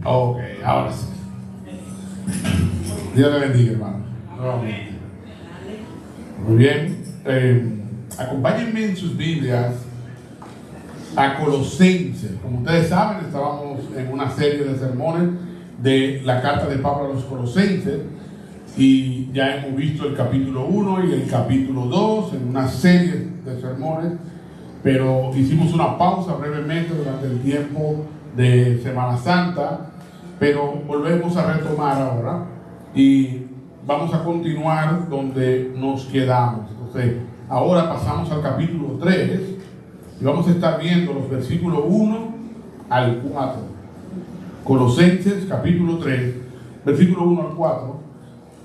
Ok, ahora sí. Dios le bendiga, hermano. Muy bien. Acompáñenme en sus Biblias a Colosenses. Como ustedes saben, estábamos en una serie de sermones de la carta de Pablo a los Colosenses y ya hemos visto el capítulo 1 y el capítulo 2 en una serie de sermones, pero hicimos una pausa brevemente durante el tiempo de Semana Santa, pero volvemos a retomar ahora y vamos a continuar donde nos quedamos. Entonces, ahora pasamos al capítulo 3 y vamos a estar viendo los versículos 1 al 4. Colosenses capítulo 3, versículo 1 al 4.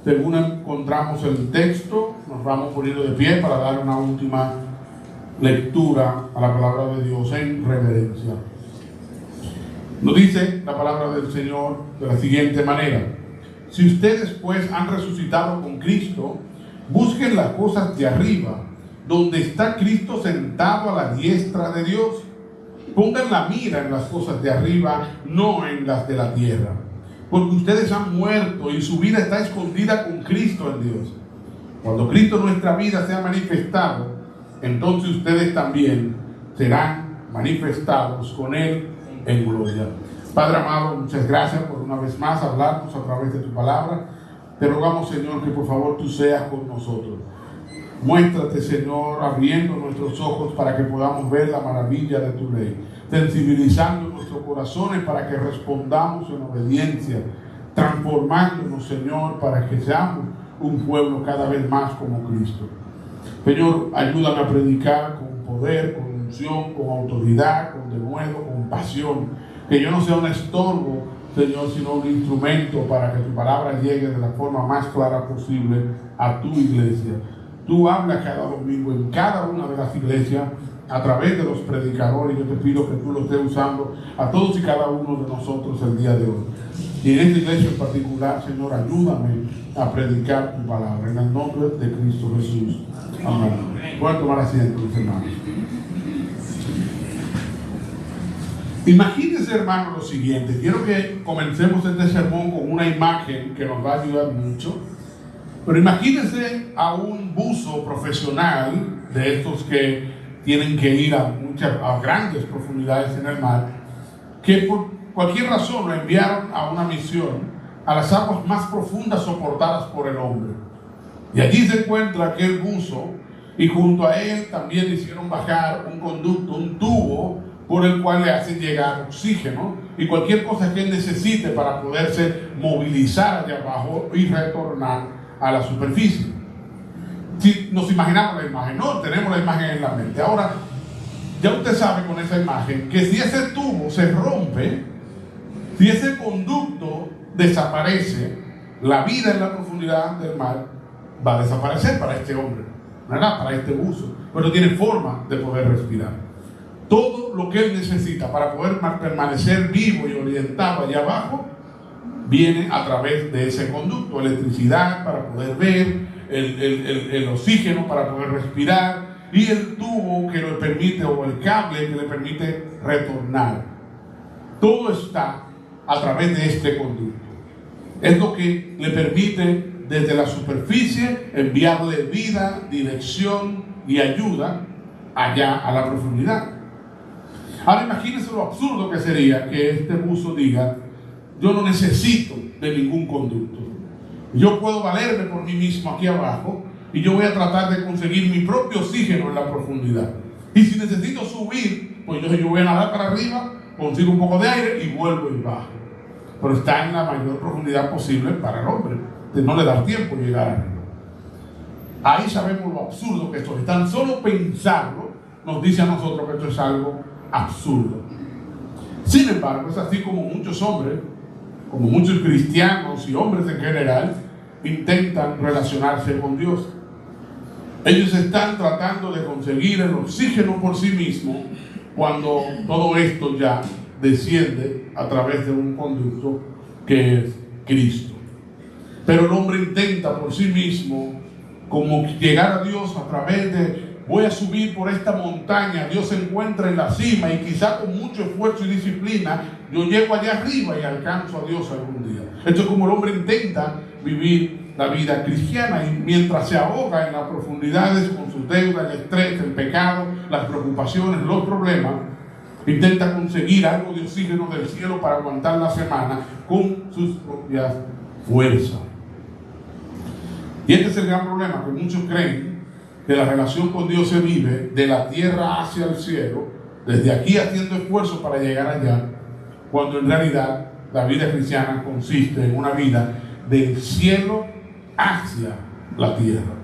Según encontramos el texto, nos vamos poniendo de pie para dar una última lectura a la palabra de Dios en reverencia. Nos dice la palabra del Señor de la siguiente manera: si ustedes pues han resucitado con Cristo, busquen las cosas de arriba, donde está Cristo sentado a la diestra de Dios. Pongan la mira en las cosas de arriba, no en las de la tierra, porque ustedes han muerto y su vida está escondida con Cristo en Dios. Cuando Cristo nuestra vida sea manifestado, entonces ustedes también serán manifestados con Él en gloria. Padre amado, muchas gracias por una vez más hablarnos a través de tu palabra. Te rogamos, Señor, que por favor tú seas con nosotros. Muéstrate, Señor, abriendo nuestros ojos para que podamos ver la maravilla de tu ley, sensibilizando nuestros corazones para que respondamos en obediencia, transformándonos, Señor, para que seamos un pueblo cada vez más como Cristo. Señor, ayúdame a predicar con poder, con unción, con autoridad, con denuedo, con pasión. Que yo no sea un estorbo, Señor, sino un instrumento para que tu palabra llegue de la forma más clara posible a tu iglesia. Tú hablas cada domingo en cada una de las iglesias a través de los predicadores. Yo te pido que tú lo estés usando a todos y cada uno de nosotros el día de hoy. Y en esta iglesia en particular, Señor, ayúdame a predicar tu palabra. En el nombre de Cristo Jesús. Amén. Pueden tomar asiento, mis hermanos. Imagínense, hermanos, lo siguiente. Quiero que comencemos este sermón con una imagen que nos va a ayudar mucho. Pero imagínense a un buzo profesional de estos que tienen que ir a grandes profundidades en el mar, que por cualquier razón lo enviaron a una misión a las aguas más profundas soportadas por el hombre. Y allí se encuentra aquel buzo, y junto a él también hicieron bajar un conducto, un tubo, por el cual le hacen llegar oxígeno y cualquier cosa que él necesite para poderse movilizar allá abajo y retornar a la superficie. Si nos imaginamos la imagen, no tenemos la imagen en la mente. Ahora, ya usted sabe con esa imagen que si ese tubo se rompe, si ese conducto desaparece, la vida en la profundidad del mar va a desaparecer para este hombre, ¿verdad? Para este buzo, pero no tiene forma de poder respirar. Todo lo que él necesita para poder permanecer vivo y orientado allá abajo viene a través de ese conducto: electricidad para poder ver, el oxígeno para poder respirar y el tubo que le permite, o el cable que le permite retornar. Todo está a través de este conducto. Es lo que le permite desde la superficie enviarle vida, dirección y ayuda allá a la profundidad. Ahora imagínense lo absurdo que sería que este buzo diga: yo no necesito de ningún conducto, yo puedo valerme por mí mismo aquí abajo y yo voy a tratar de conseguir mi propio oxígeno en la profundidad, y si necesito subir, pues yo voy a nadar para arriba, consigo un poco de aire y vuelvo y bajo. Pero está en la mayor profundidad posible para el hombre, no le da tiempo llegar arriba. Ahí sabemos lo absurdo que esto es. Tan solo pensarlo nos dice a nosotros que esto es algo absurdo. Sin embargo, es así como muchos hombres, como muchos cristianos y hombres en general, intentan relacionarse con Dios. Ellos están tratando de conseguir el oxígeno por sí mismos, cuando todo esto ya desciende a través de un conducto que es Cristo. Pero el hombre intenta por sí mismo como llegar a Dios a través de: voy a subir por esta montaña, Dios se encuentra en la cima y quizá con mucho esfuerzo y disciplina yo llego allá arriba y alcanzo a Dios algún día. Esto es como el hombre intenta vivir la vida cristiana, y mientras se ahoga en las profundidades con sus deudas, el estrés, el pecado, las preocupaciones, los problemas, intenta conseguir algo de oxígeno del cielo para aguantar la semana con sus propias fuerzas. Y este es el gran problema, que muchos creen que la relación con Dios se vive de la tierra hacia el cielo, desde aquí haciendo esfuerzo para llegar allá, cuando en realidad la vida cristiana consiste en una vida del cielo hacia la tierra.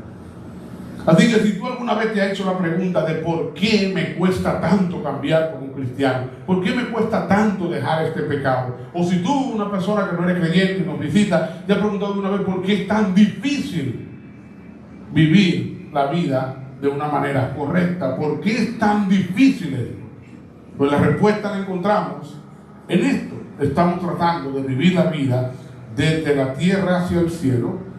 Así que si tú alguna vez te has hecho la pregunta de por qué me cuesta tanto cambiar como cristiano, por qué me cuesta tanto dejar este pecado, o si tú, una persona que no eres creyente y nos visita, te has preguntado una vez por qué es tan difícil vivir la vida de una manera correcta, por qué es tan difícil esto, pues la respuesta la encontramos en esto. Estamos tratando de vivir la vida desde la tierra hacia el cielo,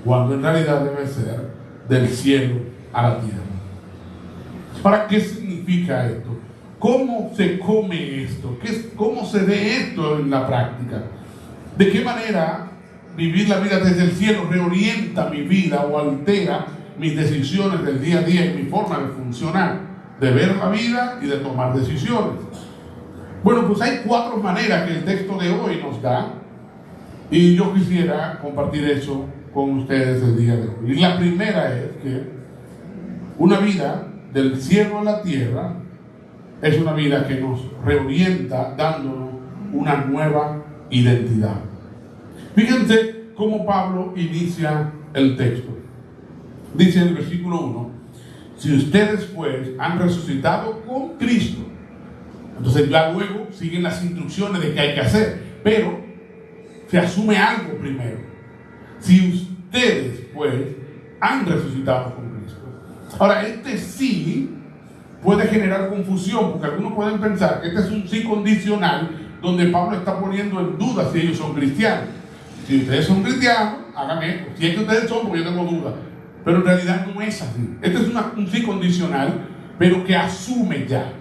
cuando en realidad debe ser del cielo a la tierra. ¿Para qué significa esto? ¿Cómo se come esto? ¿Cómo se ve esto en la práctica? ¿De qué manera vivir la vida desde el cielo reorienta mi vida o altera mis decisiones del día a día y mi forma de funcionar, de ver la vida y de tomar decisiones? Bueno, pues hay 4 maneras que el texto de hoy nos da, y yo quisiera compartir eso con ustedes el día de hoy. Y la primera es que una vida del cielo a la tierra es una vida que nos reorienta, dándonos una nueva identidad. Fíjense cómo Pablo inicia el texto. Dice en el versículo 1: si ustedes pues han resucitado con Cristo. Entonces ya luego siguen las instrucciones de qué hay que hacer, pero se asume algo primero. Si ustedes pues han resucitado con Cristo. Ahora, este sí puede generar confusión, porque algunos pueden pensar que este es un sí condicional, donde Pablo está poniendo en duda si ellos son cristianos. Si ustedes son cristianos, hagan esto. Si es que ustedes son, porque yo tengo dudas. Pero en realidad no es así. Este es un sí condicional, pero que asume ya.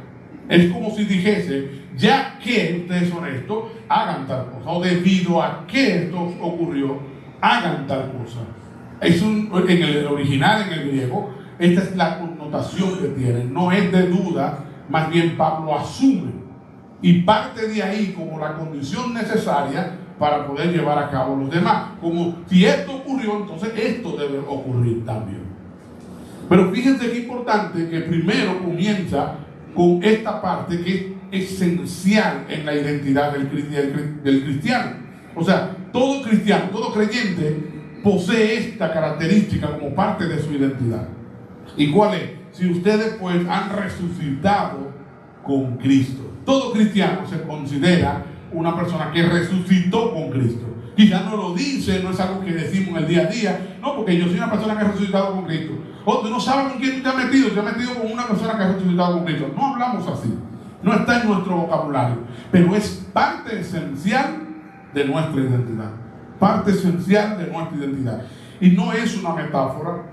Es como si dijese: ya que ustedes son esto, hagan tal cosa. O debido a que esto ocurrió, hagan tal cosa. En el original, en el griego, esta es la connotación que tiene. No es de duda, más bien Pablo asume y parte de ahí como la condición necesaria para poder llevar a cabo los demás. Como si esto ocurrió, entonces esto debe ocurrir también. Pero fíjense qué importante que primero comienza con esta parte que es esencial en la identidad del cristiano. O sea, todo cristiano, todo creyente posee esta característica como parte de su identidad. ¿Y cuál es? Si ustedes pues han resucitado con Cristo. Todo cristiano se considera una persona que resucitó con Cristo. Quizás no lo dice, no es algo que decimos en el día a día. No, porque yo soy una persona que ha resucitado con Cristo. O tú no sabes con quién tú te has metido. Te has metido con una persona que ha resucitado con Cristo. No hablamos así. No está en nuestro vocabulario. Pero es parte esencial de nuestra identidad. Parte esencial de nuestra identidad. Y no es una metáfora.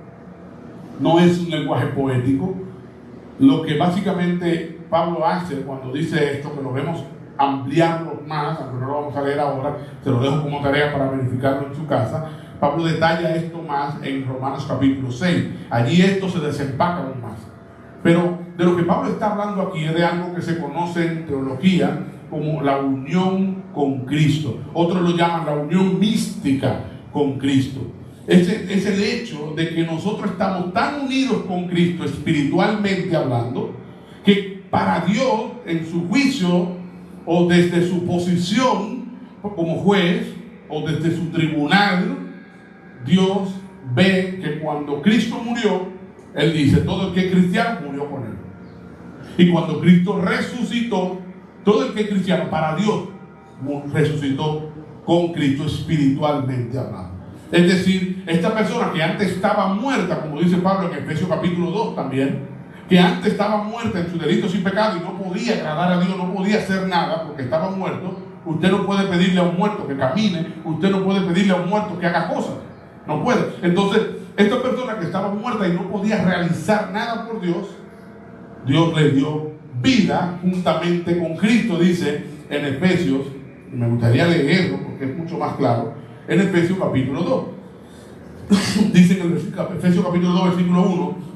No es un lenguaje poético. Lo que básicamente Pablo hace cuando dice esto, que lo vemos ampliarlo más, aunque no lo vamos a leer ahora, se lo dejo como tarea para verificarlo en su casa. Pablo detalla esto más en Romanos capítulo 6. Allí esto se desempaca aún más. Pero de lo que Pablo está hablando aquí es de algo que se conoce en teología como la unión con Cristo. Otros lo llaman la unión mística con Cristo. Es el hecho de que nosotros estamos tan unidos con Cristo espiritualmente hablando, que para Dios, en su juicio o desde su posición como juez o desde su tribunal, Dios ve que cuando Cristo murió, Él dice: todo el que es cristiano murió con Él. Y cuando Cristo resucitó, todo el que es cristiano para Dios resucitó con Cristo espiritualmente hablando. Es decir, esta persona que antes estaba muerta, como dice Pablo en Efesios capítulo 2 también, que antes estaba muerta en sus delitos y pecados y no podía agradar a Dios, no podía hacer nada porque estaba muerto, Usted no puede pedirle a un muerto que camine, usted no puede pedirle a un muerto que haga cosas. No puede. Entonces, esta persona que estaba muerta y no podía realizar nada por Dios, Dios le dio vida juntamente con Cristo, dice en Efesios, y me gustaría leerlo porque es mucho más claro, en Efesios capítulo 2. Dice en Efesios capítulo 2, versículo 1,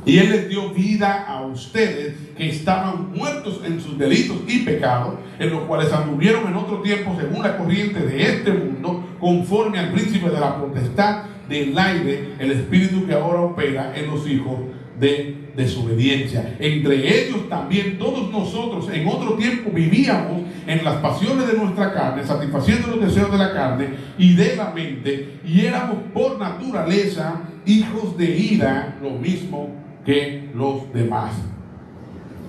y Él les dio vida a ustedes que estaban muertos en sus delitos y pecados, en los cuales anduvieron en otro tiempo según la corriente de este mundo, conforme al príncipe de la potestad del aire, el espíritu que ahora opera en los hijos de desobediencia. Entre ellos también todos nosotros en otro tiempo vivíamos en las pasiones de nuestra carne, satisfaciendo los deseos de la carne y de la mente, y éramos por naturaleza hijos de ira, lo mismo que los demás.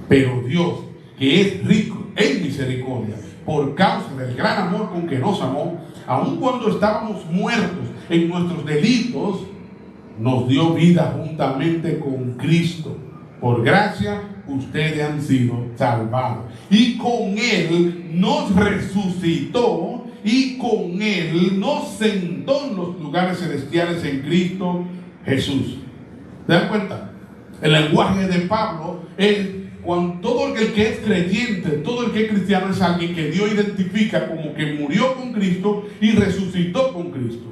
Pero Dios, que es rico en misericordia, por causa del gran amor con que nos amó, aun cuando estábamos muertos en nuestros delitos, nos dio vida juntamente con Cristo. Por gracia ustedes han sido salvados. Y con Él nos resucitó, y con Él nos sentó en los lugares celestiales en Cristo Jesús. ¿Se dan cuenta? El lenguaje de Pablo es cuando todo el que es creyente, todo el que es cristiano es alguien que Dios identifica como que murió con Cristo y resucitó con Cristo.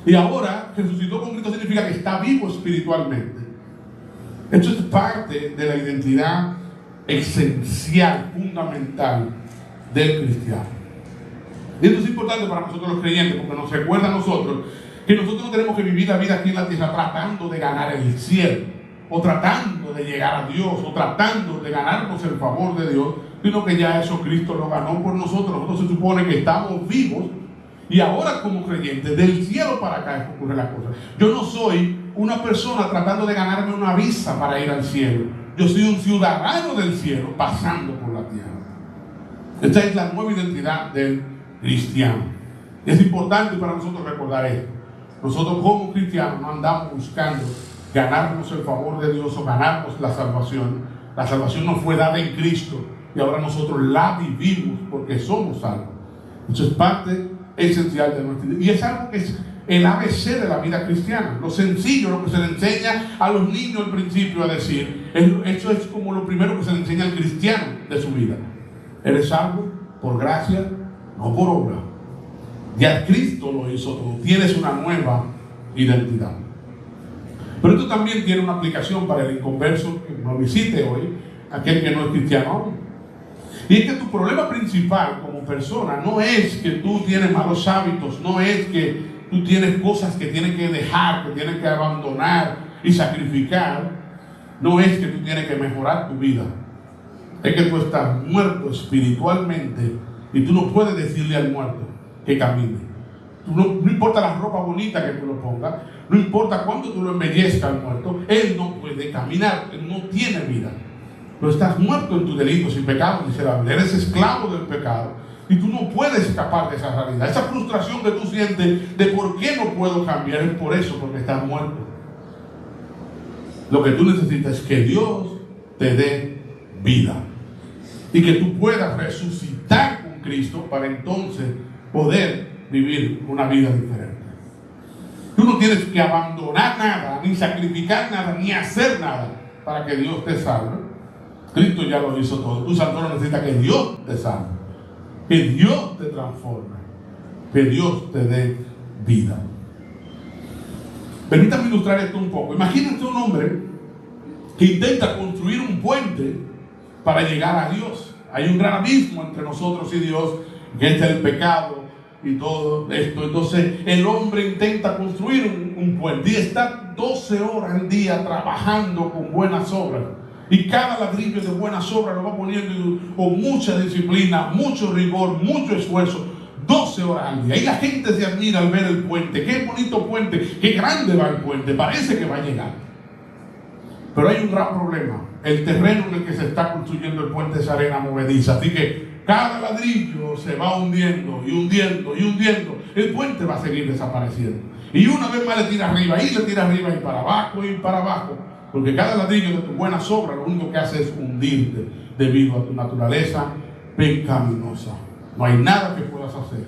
Y ahora resucitó con Cristo significa que está vivo espiritualmente. Esto es parte de la identidad esencial, fundamental del cristiano. Y esto es importante para nosotros los creyentes porque nos recuerda a nosotros que nosotros no tenemos que vivir la vida aquí en la tierra tratando de ganar el cielo, o tratando de llegar a Dios, o tratando de ganarnos el favor de Dios, sino que ya eso Cristo lo ganó por nosotros. Nosotros se supone que estamos vivos y ahora como creyentes, del cielo para acá ocurre la cosa. Yo no soy una persona tratando de ganarme una visa para ir al cielo. Yo soy un ciudadano del cielo pasando por la tierra. Esta es la nueva identidad del cristiano. Es importante para nosotros recordar esto. Nosotros como cristianos no andamos buscando ganarnos el favor de Dios o ganarnos la salvación. La salvación nos fue dada en Cristo y ahora nosotros la vivimos porque somos salvos. Eso es parte esencial de nuestra vida. Y es algo que es el ABC de la vida cristiana. Lo sencillo, lo que se le enseña a los niños al principio a decir. Eso es como lo primero que se le enseña al cristiano de su vida. Eres salvo por gracia, no por obra. Ya Cristo lo hizo todo. Tienes una nueva identidad. Pero esto también tiene una aplicación para el inconverso que nos visite hoy, aquel que no es cristiano aún. Y es que tu problema principal como persona no es que tú tienes malos hábitos, no es que tú tienes cosas que tienes que dejar, que tienes que abandonar y sacrificar, no es que tú tienes que mejorar tu vida. Es que tú estás muerto espiritualmente y tú no puedes decirle al muerto que camine. No importa la ropa bonita que tú lo pongas, no importa cuánto tú lo embellezcas al muerto, él no puede caminar, él no tiene vida. Pero estás muerto en tus delitos y pecados, dice la Biblia. Eres esclavo del pecado y tú no puedes escapar de esa realidad. Esa frustración que tú sientes de por qué no puedo cambiar es por eso, porque estás muerto. Lo que tú necesitas es que Dios te dé vida y que tú puedas resucitar con Cristo para entonces poder vivir una vida diferente. Tú no tienes que abandonar nada, ni sacrificar nada, ni hacer nada para que Dios te salve. Cristo ya lo hizo todo. Tú solo necesitas que Dios te salve, que Dios te transforme, que Dios te dé vida. Permítame ilustrar esto un poco. Imagínate un hombre que intenta construir un puente para llegar a Dios. Hay un gran abismo entre nosotros y Dios, que es el pecado y todo esto. Entonces el hombre intenta construir un puente y está 12 horas al día trabajando con buenas obras, y cada ladrillo de buenas obras lo va poniendo con mucha disciplina, mucho rigor, mucho esfuerzo, 12 horas al día. Y la gente se admira al ver el puente. Qué bonito puente, qué grande va el puente, parece que va a llegar. Pero hay un gran problema. El terreno en el que se está construyendo el puente es arena movediza, así que cada ladrillo se va hundiendo y hundiendo y hundiendo. El puente va a seguir desapareciendo. Y una vez más le tira arriba, y le tira arriba, y para abajo, y para abajo. Porque cada ladrillo de tus buenas obras lo único que hace es hundirte debido a tu naturaleza pecaminosa. No hay nada que puedas hacer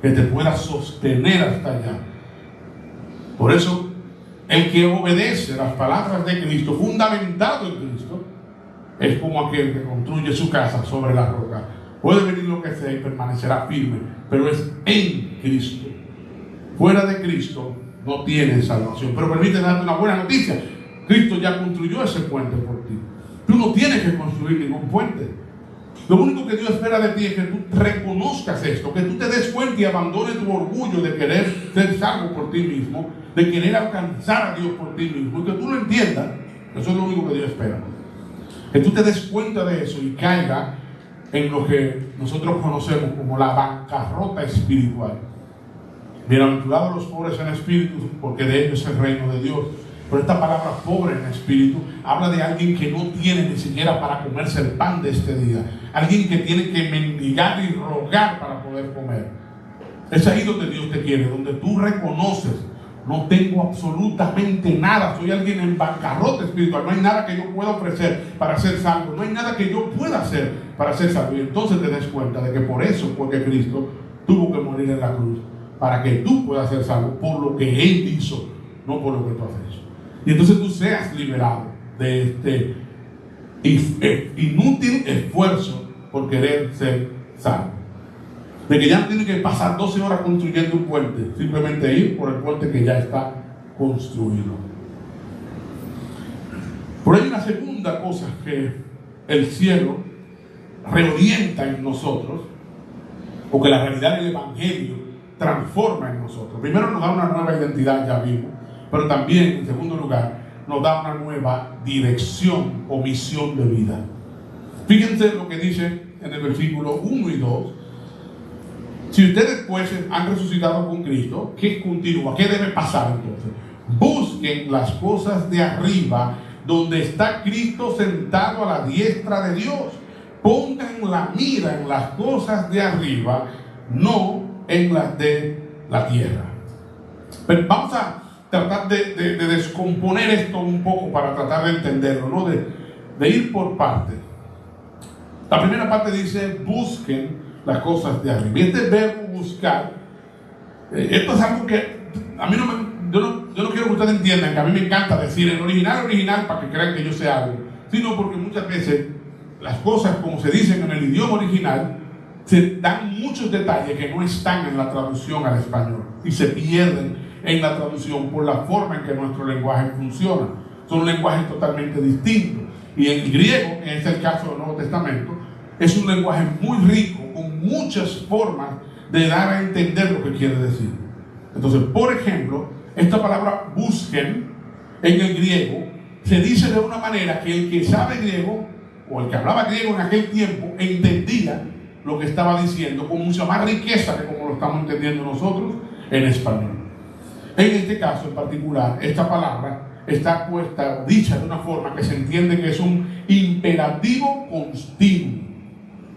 que te pueda sostener hasta allá. Por eso, el que obedece las palabras de Cristo, fundamentado en Cristo, es como aquel que construye su casa sobre la roca. Puede venir lo que sea y permanecerá firme, pero es en Cristo. Fuera de Cristo no tienes salvación. Pero permíteme darte una buena noticia. Cristo ya construyó ese puente por ti. Tú no tienes que construir ningún puente. Lo único que Dios espera de ti es que tú reconozcas esto, que tú te des cuenta y abandones tu orgullo de querer ser salvo por ti mismo, de querer alcanzar a Dios por ti mismo, y que tú lo entiendas. Eso es lo único que Dios espera. Que tú te des cuenta de eso y caiga en lo que nosotros conocemos como la bancarrota espiritual. Bienaventurados los pobres en espíritu, porque de ellos es el reino de Dios. Pero esta palabra pobre en espíritu habla de alguien que no tiene ni siquiera para comerse el pan de este día. Alguien que tiene que mendigar y rogar para poder comer. Es ahí donde Dios te quiere, donde tú reconoces: no tengo absolutamente nada, soy alguien en bancarrota espiritual, no hay nada que yo pueda ofrecer para ser salvo, no hay nada que yo pueda hacer para ser salvo. Y entonces te des cuenta de que por eso fue que Cristo tuvo que morir en la cruz, para que tú puedas ser salvo por lo que Él hizo, no por lo que tú has hecho. Y entonces tú seas liberado de este inútil esfuerzo por querer ser salvo. De que ya no tienes que pasar 12 horas construyendo un puente, simplemente ir por el puente que ya está construido. Por ahí una segunda cosa que el cielo reorienta en nosotros, o que la realidad del Evangelio transforma en nosotros. Primero nos da una nueva identidad, ya vimos, pero también, en segundo lugar, nos da una nueva dirección o misión de vida. Fíjense lo que dice en el versículo 1 y 2. Si ustedes pues han resucitado con Cristo, ¿qué continúa? ¿Qué debe pasar entonces? Busquen las cosas de arriba, donde está Cristo sentado a la diestra de Dios. Pongan la mira en las cosas de arriba, no en las de la tierra. Pero vamos a tratar de descomponer esto un poco para tratar de entenderlo, ¿no? De ir por partes. La primera parte dice: busquen las cosas de arriba. Y este verbo buscar, esto es algo que a mí yo no quiero que ustedes entiendan que a mí me encanta decir el original para que crean que yo sé algo, sino porque muchas veces las cosas, como se dicen en el idioma original, se dan muchos detalles que no están en la traducción al español y se pierden en la traducción por la forma en que nuestro lenguaje funciona. Son lenguajes totalmente distintos. Y en griego, que es el caso del Nuevo Testamento, es un lenguaje muy rico, con muchas formas de dar a entender lo que quiere decir. Entonces, por ejemplo, esta palabra busquen en el griego se dice de una manera que el que sabe griego, o el que hablaba griego en aquel tiempo, entendía lo que estaba diciendo con mucha más riqueza que como lo estamos entendiendo nosotros en español. En este caso en particular, esta palabra está puesta, dicha de una forma que se entiende que es un imperativo continuo,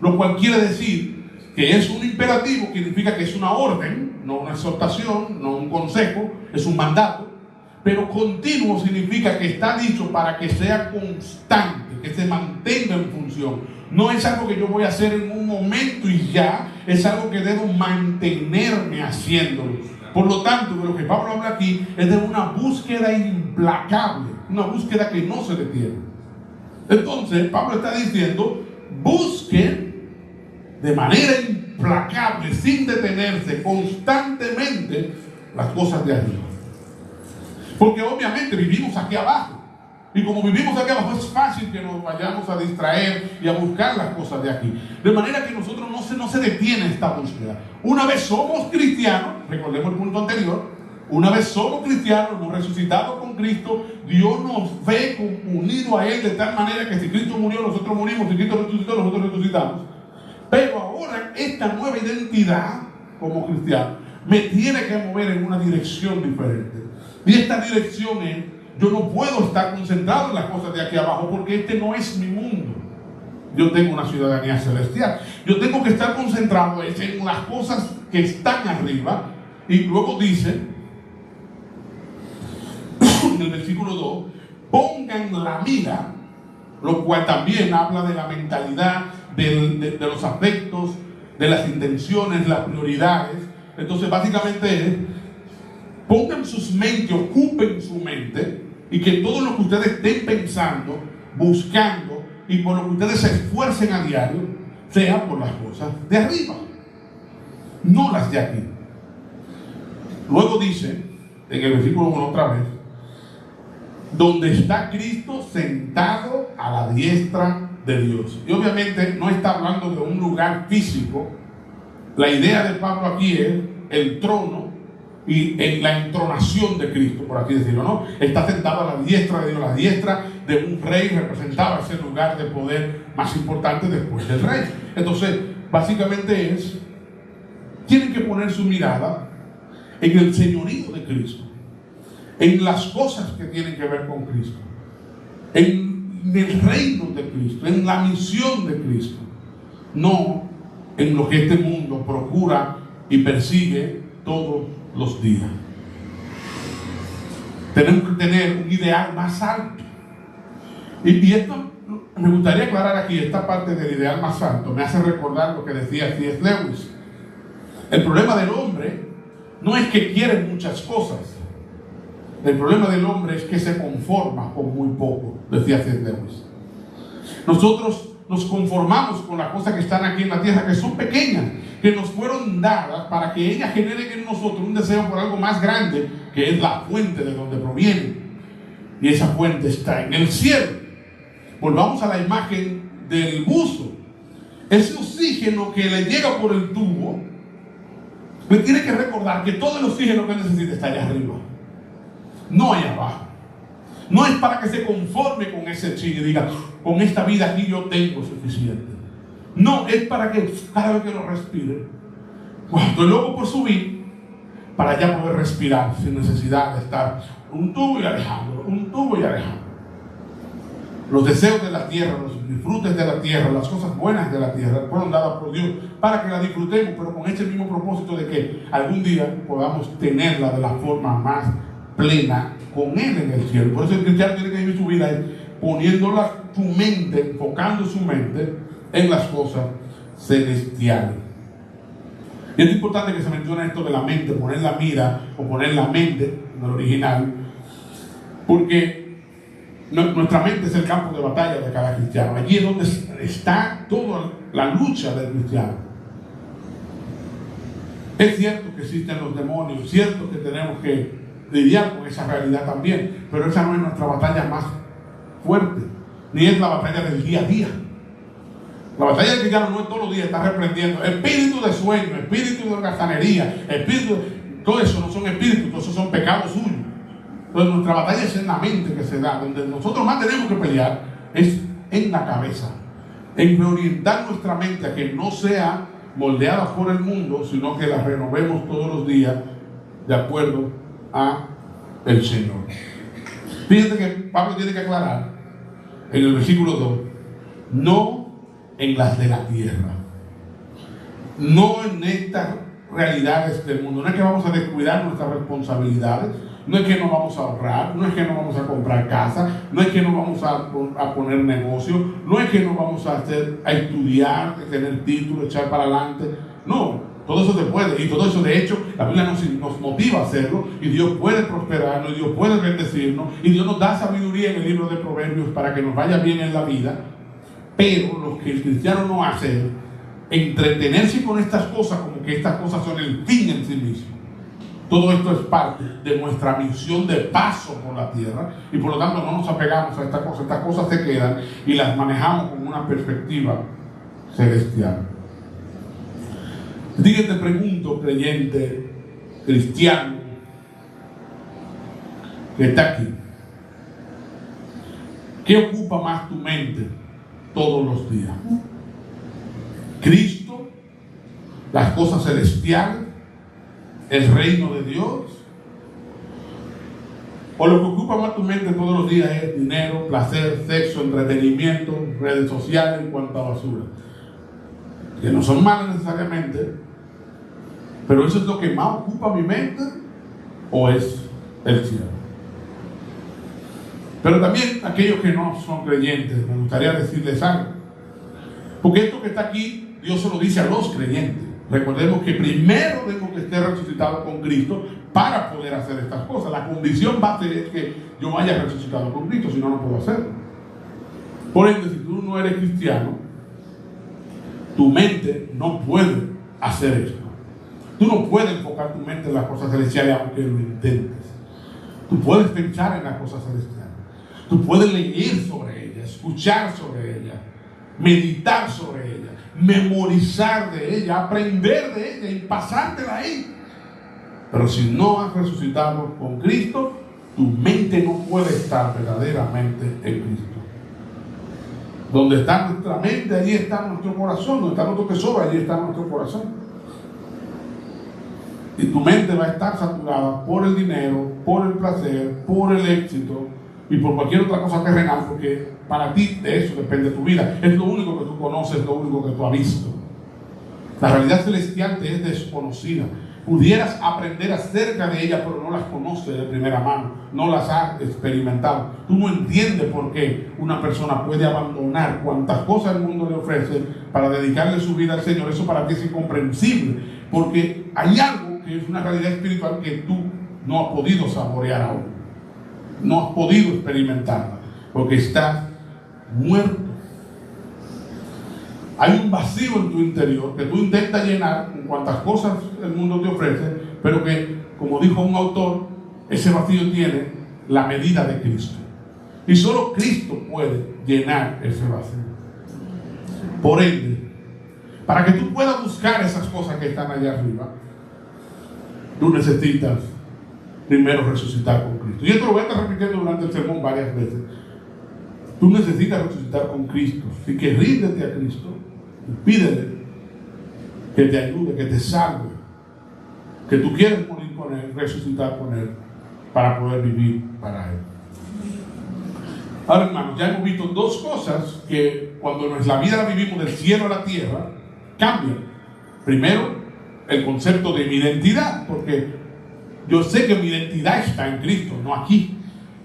lo cual quiere decir que es un imperativo, que significa que es una orden, no una exhortación, no un consejo, es un mandato. Pero continuo significa que está dicho para que sea constante, que se mantenga en función. No es algo que yo voy a hacer en un momento y ya, es algo que debo mantenerme haciéndolo. Por lo tanto, de lo que Pablo habla aquí es de una búsqueda implacable, una búsqueda que no se detiene. Entonces, Pablo está diciendo: busquen de manera implacable, sin detenerse, constantemente las cosas de arriba. Porque obviamente vivimos aquí abajo. Y como vivimos aquí abajo, es fácil que nos vayamos a distraer y a buscar las cosas de aquí. De manera que nosotros no se detiene esta búsqueda. Una vez somos cristianos, recordemos el punto anterior, una vez somos cristianos, hemos resucitado con Cristo, Dios nos ve unido a Él de tal manera que si Cristo murió, nosotros morimos, si Cristo resucitó, nosotros resucitamos. Pero ahora esta nueva identidad como cristiano me tiene que mover en una dirección diferente. Y esta dirección es: yo no puedo estar concentrado en las cosas de aquí abajo, porque este no es mi mundo. Yo tengo una ciudadanía celestial. Yo tengo que estar concentrado en las cosas que están arriba. Y luego dice en el versículo 2: pongan la mira, lo cual también habla de la mentalidad, de los afectos, de las intenciones, las prioridades. Entonces básicamente es, pongan sus mentes, ocupen su mente, y que todo lo que ustedes estén pensando, buscando, y por lo que ustedes se esfuercen a diario, sea por las cosas de arriba, no las de aquí. Luego dice, en el versículo 1 otra vez, donde está Cristo sentado a la diestra de Dios. Y obviamente no está hablando de un lugar físico. La idea de Pablo aquí es el trono y en la entronación de Cristo, por así decirlo, ¿no? Está sentado a la diestra de Dios. La diestra de un rey representaba ese lugar de poder más importante después del rey. Entonces, básicamente tienen que poner su mirada en el señorío de Cristo, en las cosas que tienen que ver con Cristo, en el reino de Cristo, en la misión de Cristo, no en lo que este mundo procura y persigue todos los días. Tenemos que tener un ideal más alto. Y esto me gustaría aclarar aquí, esta parte del ideal más alto me hace recordar lo que decía C.S. Lewis. El problema del hombre no es que quiere muchas cosas. El problema del hombre es que se conforma con muy poco, decía C.S. Lewis. Nosotros nos conformamos con las cosas que están aquí en la tierra, que son pequeñas, que nos fueron dadas para que ellas generen en nosotros un deseo por algo más grande, que es la fuente de donde proviene. Y esa fuente está en el cielo. Volvamos a la imagen del buzo. Ese oxígeno que le llega por el tubo, le tiene que recordar que todo el oxígeno que necesita está allá arriba, no allá abajo. No es para que se conforme con ese chile y diga, con esta vida aquí yo tengo suficiente. No, es para que cada vez que lo respire, estoy loco por subir, para ya poder respirar sin necesidad de estar un tubo y alejando, un tubo y alejando. Los deseos de la tierra, los disfrutes de la tierra, las cosas buenas de la tierra fueron dadas por Dios para que la disfrutemos, pero con ese mismo propósito de que algún día podamos tenerla de la forma más plena con Él en el cielo. Por eso el cristiano tiene que vivir su vida poniendo su mente, enfocando su mente en las cosas celestiales. Y es importante que se mencione esto de la mente, poner la mira o poner la mente en el original, porque nuestra mente es el campo de batalla de cada cristiano. Allí es donde está toda la lucha del cristiano. Es cierto que existen los demonios, es cierto que tenemos que lidiar con esa realidad también, pero esa no es nuestra batalla más fuerte, ni es la batalla del día a día. La batalla del cristiano no es todos los días estar reprendiendo espíritu de sueño, espíritu de holgazanería, todo eso no son espíritus, todo eso son pecados suyos. Entonces nuestra batalla es en la mente que se da, donde nosotros más tenemos que pelear es en la cabeza, en reorientar nuestra mente a que no sea moldeada por el mundo, sino que la renovemos todos los días de acuerdo a el Señor. Fíjense que Pablo tiene que aclarar en el versículo 2, no en las de la tierra, no en estas realidades del mundo. No es que vamos a descuidar nuestras responsabilidades, no es que no vamos a ahorrar, no es que no vamos a comprar casa, no es que no vamos a poner negocio, no es que no vamos a estudiar, tener título, echar para adelante. No, todo eso se puede, y todo eso de hecho la Biblia nos motiva a hacerlo, y Dios puede prosperarnos, y Dios puede bendecirnos, y Dios nos da sabiduría en el libro de Proverbios para que nos vaya bien en la vida. Pero lo que el cristiano no hace es entretenerse con estas cosas como que estas cosas son el fin en sí mismo. Todo esto es parte de nuestra misión de paso por la tierra, y por lo tanto no nos apegamos a estas cosas se quedan y las manejamos con una perspectiva celestial. Así que te pregunto, creyente, cristiano, que está aquí, ¿qué ocupa más tu mente todos los días? ¿Cristo? ¿Las cosas celestiales? ¿El reino de Dios? ¿O lo que ocupa más tu mente todos los días es dinero, placer, sexo, entretenimiento, redes sociales y cuanta basura? Que no son malas necesariamente, pero ¿eso es lo que más ocupa mi mente o es el cielo? Pero también aquellos que no son creyentes, me gustaría decirles algo, porque esto que está aquí Dios se lo dice a los creyentes. Recordemos que primero tengo que estar resucitado con Cristo para poder hacer estas cosas. La condición base es que yo vaya resucitado con Cristo, si no, no puedo hacerlo. Por ende, si tú no eres cristiano, tu mente no puede hacer esto. Tú no puedes enfocar tu mente en las cosas celestiales aunque lo intentes. Tú puedes pensar en las cosas celestiales. Tú puedes leer sobre ella, escuchar sobre ella, meditar sobre ella, memorizar de ella, aprender de ella y pasártela ahí. Pero si no has resucitado con Cristo, tu mente no puede estar verdaderamente en Cristo. Donde está nuestra mente, allí está nuestro corazón. Donde está nuestro tesoro, allí está nuestro corazón. Y tu mente va a estar saturada por el dinero, por el placer, por el éxito y por cualquier otra cosa terrenal, porque para ti de eso depende tu vida. Es lo único que tú conoces, es lo único que tú has visto. La realidad celestial te es desconocida. Pudieras aprender acerca de ella, pero no las conoces de primera mano, no las has experimentado. Tú no entiendes por qué una persona puede abandonar cuantas cosas el mundo le ofrece para dedicarle su vida al Señor. Eso para ti es incomprensible, porque hay algo que es una realidad espiritual que tú no has podido saborear aún, no has podido experimentarla, porque estás muerto. Hay un vacío en tu interior que tú intentas llenar con cuantas cosas el mundo te ofrece, pero que, como dijo un autor, ese vacío tiene la medida de Cristo. Y solo Cristo puede llenar ese vacío. Por ende, para que tú puedas buscar esas cosas que están allá arriba, tú necesitas primero resucitar con Cristo. Y esto lo voy a estar repitiendo durante el sermón varias veces. Tú necesitas resucitar con Cristo. Así que ríndete a Cristo y pídele que te ayude, que te salve, que tú quieres morir con Él, resucitar con Él, para poder vivir para Él. Ahora, hermanos, ya hemos visto dos cosas que cuando nuestra vida la vivimos del cielo a la tierra, cambian. Primero, el concepto de mi identidad, porque yo sé que mi identidad está en Cristo, no aquí.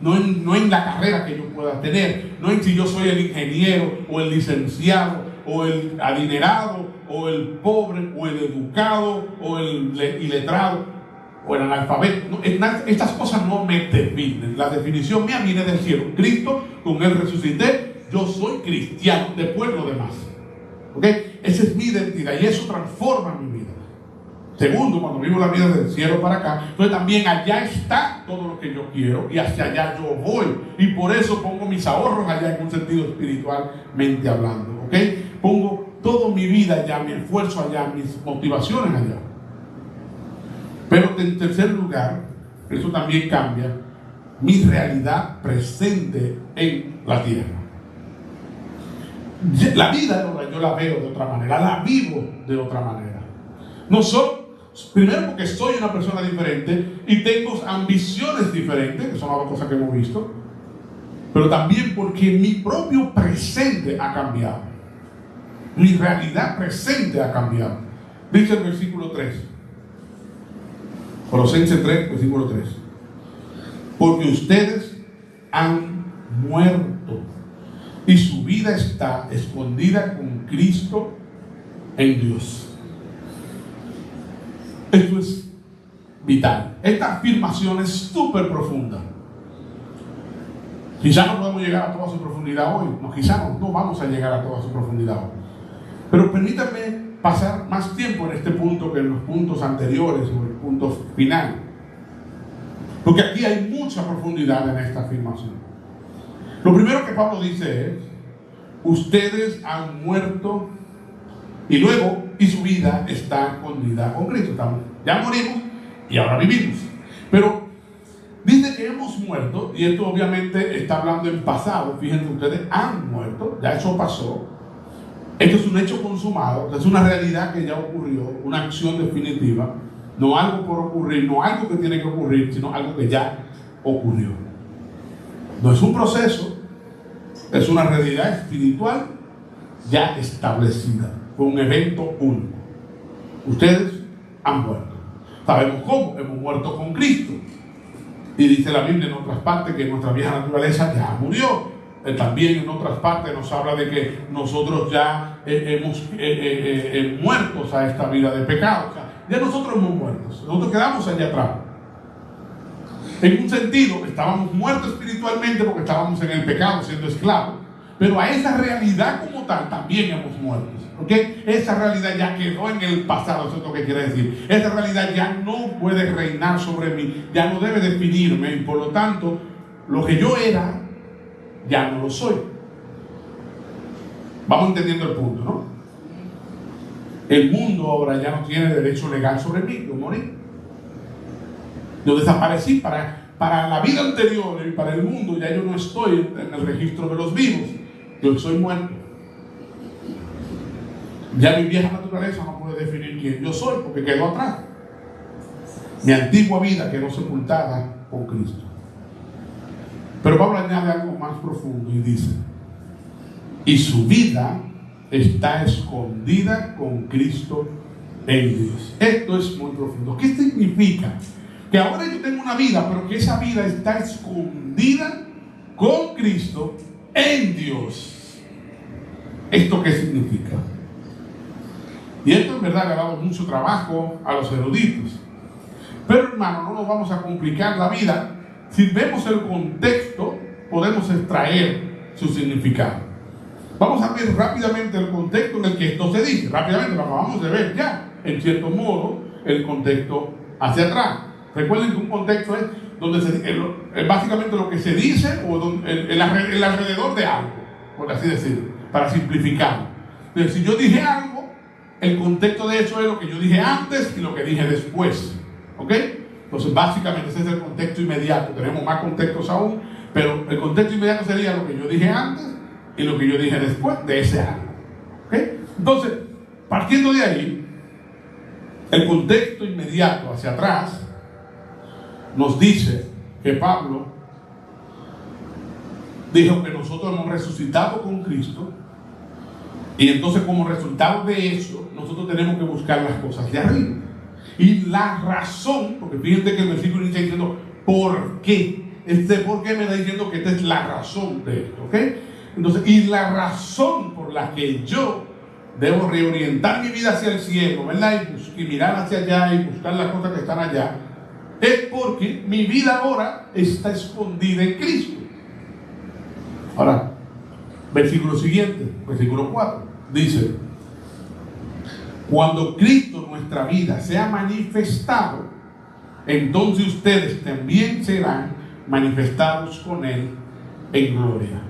No en la carrera que yo pueda tener, no en si yo soy el ingeniero o el licenciado o el adinerado o el pobre o el educado o el iletrado o el analfabeto. No, estas cosas no me definen. La definición mía viene del cielo. Cristo, con Él resucité, yo soy cristiano, después lo demás. ¿Okay? Esa es mi identidad y eso transforma mi vida. Segundo, cuando vivo la vida del cielo para acá, entonces también allá está todo lo que yo quiero y hacia allá yo voy. Y por eso pongo mis ahorros allá en un sentido espiritualmente hablando. ¿Ok? Pongo toda mi vida allá, mi esfuerzo allá, mis motivaciones allá. Pero en tercer lugar, eso también cambia mi realidad presente en la tierra. La vida yo la veo de otra manera, la vivo de otra manera. No solo primero porque soy una persona diferente y tengo ambiciones diferentes, que son las dos cosas que hemos visto, pero también porque mi propio presente ha cambiado. Mi realidad presente ha cambiado. Dice el versículo 3. Colosenses 3, versículo 3. Porque ustedes han muerto y su vida está escondida con Cristo en Dios. Esto es vital. Esta afirmación es súper profunda. Quizá no podemos llegar a toda su profundidad hoy. No, quizá no vamos a llegar a toda su profundidad hoy. Pero permítanme pasar más tiempo en este punto que en los puntos anteriores o en el punto final. Porque aquí hay mucha profundidad en esta afirmación. Lo primero que Pablo dice es: ustedes han muerto y luego, y su vida está escondida con Cristo. Ya morimos y ahora vivimos. Pero dice que hemos muerto, y esto obviamente está hablando en pasado. Fíjense, ustedes han muerto, ya eso pasó. Esto es un hecho consumado, es una realidad que ya ocurrió, una acción definitiva. No algo por ocurrir, no algo que tiene que ocurrir, sino algo que ya ocurrió. No es un proceso, es una realidad espiritual ya establecida. Fue un evento único. Ustedes han muerto. Sabemos cómo. Hemos muerto con Cristo. Y dice la Biblia en otras partes que nuestra vieja naturaleza ya murió. también en otras partes nos habla de que nosotros ya hemos muertos a esta vida de pecado. O sea, ya nosotros hemos muertos, nosotros quedamos allá atrás. En un sentido, estábamos muertos espiritualmente porque estábamos en el pecado, siendo esclavos, pero a esa realidad como tal también hemos muerto. ¿Okay? Esa realidad ya quedó en el pasado, eso es lo que quiere decir. Esa realidad ya no puede reinar sobre mí, ya no debe definirme, y por lo tanto, lo que yo era, ya no lo soy. Vamos entendiendo el punto, ¿no? El mundo ahora ya no tiene derecho legal sobre mí, yo morí. Yo desaparecí para la vida anterior y para el mundo, ya yo no estoy en el registro de los vivos, yo soy muerto. Ya mi vieja naturaleza no puede definir quién yo soy porque quedó atrás. Mi antigua vida quedó sepultada con Cristo. Pero Pablo añade algo más profundo y dice: y su vida está escondida con Cristo en Dios. Esto es muy profundo. ¿Qué significa? Que ahora yo tengo una vida, pero que esa vida está escondida con Cristo en Dios. ¿Esto qué significa? Y esto en verdad le ha dado mucho trabajo a los eruditos. Pero hermano, no nos vamos a complicar la vida. Si vemos el contexto, podemos extraer su significado. Vamos a ver rápidamente el contexto en el que esto se dice. Rápidamente lo acabamos de ver ya, en cierto modo, el contexto hacia atrás. Recuerden que un contexto es donde básicamente lo que se dice o el alrededor de algo, por así decirlo, para simplificarlo. Entonces, si yo dije algo, el contexto de eso es lo que yo dije antes y lo que dije después. ¿Ok? Entonces, básicamente ese es el contexto inmediato. Tenemos más contextos aún, pero el contexto inmediato sería lo que yo dije antes y lo que yo dije después de ese algo. ¿Ok? Entonces, partiendo de ahí, el contexto inmediato hacia atrás nos dice que Pablo dijo que nosotros hemos resucitado con Cristo, y entonces como resultado de eso nosotros tenemos que buscar las cosas de arriba. Y la razón, porque fíjense que el versículo inicia diciendo ¿por qué? ¿Por qué me está diciendo que esta es la razón de esto? ¿Ok? Entonces, y la razón por la que yo debo reorientar mi vida hacia el cielo, ¿verdad? Y mirar hacia allá y buscar las cosas que están allá, es porque mi vida ahora está escondida en Cristo. Ahora, versículo siguiente, versículo 4, dice: cuando Cristo nuestra vida sea manifestado, entonces ustedes también serán manifestados con Él en gloria.